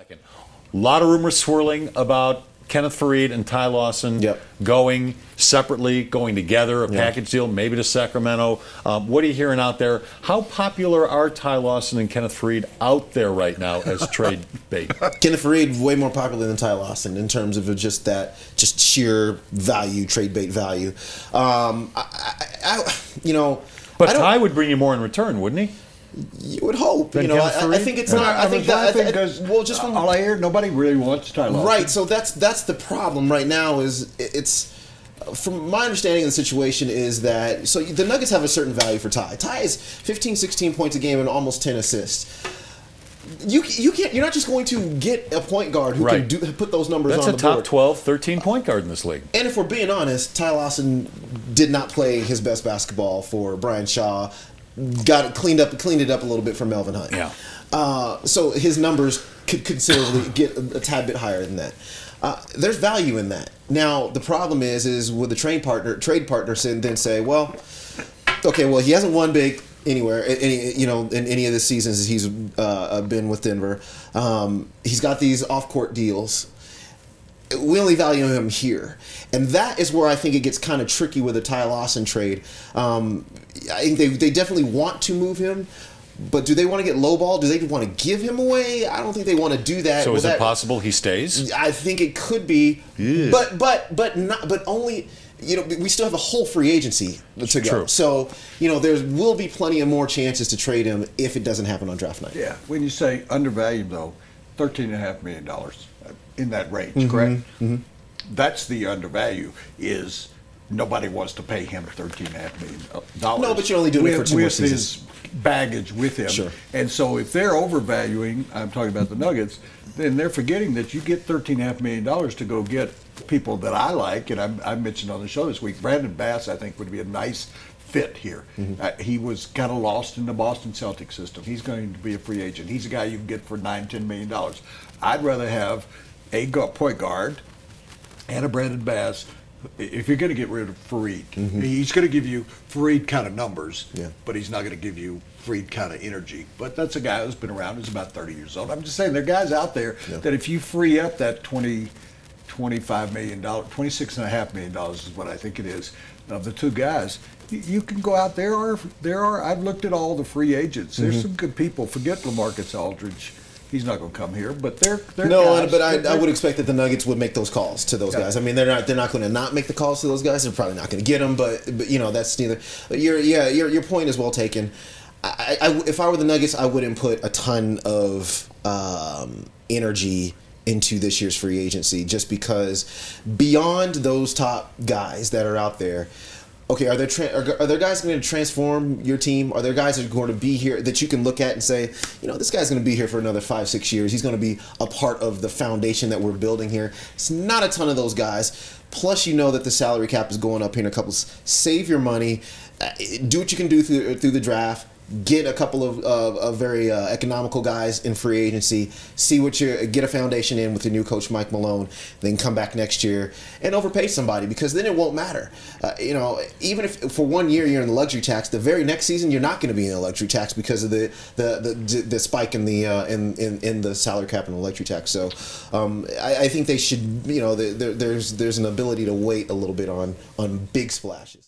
second. A lot of rumors swirling about Kenneth Faried and Ty Lawson going separately, going together, a package deal, maybe to Sacramento. What are you hearing out there? How popular are Ty Lawson and Kenneth Faried out there right now as trade bait? Kenneth Faried way more popular than Ty Lawson in terms of just sheer value, trade bait value. You know, but Ty would bring you more in return, wouldn't he? You would hope. You know, I think it's not. I think that because well, just from all I hear, nobody really wants Ty Lawson. Right. So that's the problem right now. Is it's from my understanding of the situation is that the Nuggets have a certain value for Ty. Ty is 15, 16 points a game and almost 10 assists. You can't. You're not just going to get a point guard who can put those numbers on the board. That's a top 12, 13 point guard in this league. And if we're being honest, Ty Lawson did not play his best basketball for Brian Shaw. Got it cleaned it up a little bit for Melvin Hunt. Yeah. So his numbers could considerably get a tad bit higher than that. There's value in that. Now the problem is with the trade partner then say, well, okay, well he hasn't won big anywhere, in any of the seasons he's been with Denver. He's got these off-court deals. We only value him here. And that is where I think it gets kind of tricky with the Ty Lawson trade. I think they definitely want to move him, but do they want to get lowball? Do they want to give him away? I don't think they want to do that. So is it possible he stays? I think it could be, but only. You know, we still have a whole free agency to go. True. So, you know, there will be plenty of more chances to trade him if it doesn't happen on draft night. Yeah. When you say undervalued, though, $13.5 million in that range, correct? Mm-hmm. That's the undervalue. Is nobody wants to pay him $13.5 million. No, but you're only doing it for 2 more seasons. With his baggage with him. Sure. And so if they're overvaluing, I'm talking about the Nuggets, then they're forgetting that you get $13.5 million to go get people that I like, and I mentioned on the show this week, Brandon Bass, I think, would be a nice fit here. Mm-hmm. He was kind of lost in the Boston Celtics system. He's going to be a free agent. He's a guy you can get for $9-10 million. I'd rather have a point guard and a Brandon Bass. If you're going to get rid of Faried, he's going to give you Faried kind of numbers, but he's not going to give you Faried kind of energy. But that's a guy who's been around, who's about 30 years old. I'm just saying there are guys out there that if you free up that $25 million, $26.5 million is what I think it is, of the two guys, you can go out there. I've looked at all the free agents. There's some good people. Forget LaMarcus Aldridge. He's not going to come here, but they're no. Guys. But I would expect that the Nuggets would make those calls to those guys. I mean, they're not going to not make the calls to those guys. They're probably not going to get them, but you know that's neither. Your point is well taken. If I were the Nuggets, I wouldn't put a ton of energy into this year's free agency, just because beyond those top guys that are out there. Okay, are there guys going to transform your team? Are there guys that are going to be here that you can look at and say, you know, this guy's going to be here for another 5-6 years. He's going to be a part of the foundation that we're building here. It's not a ton of those guys. Plus, you know that the salary cap is going up here in a couple. Save your money. Do what you can do through the draft. Get a couple of very economical guys in free agency. See what get a foundation in with your new coach Mike Malone. Then come back next year and overpay somebody, because then it won't matter. You know, even if for 1 year you're in the luxury tax, the very next season you're not going to be in the luxury tax because of the spike in the salary cap and the luxury tax. So I think they should. You know, there's an ability to wait a little bit on big splashes.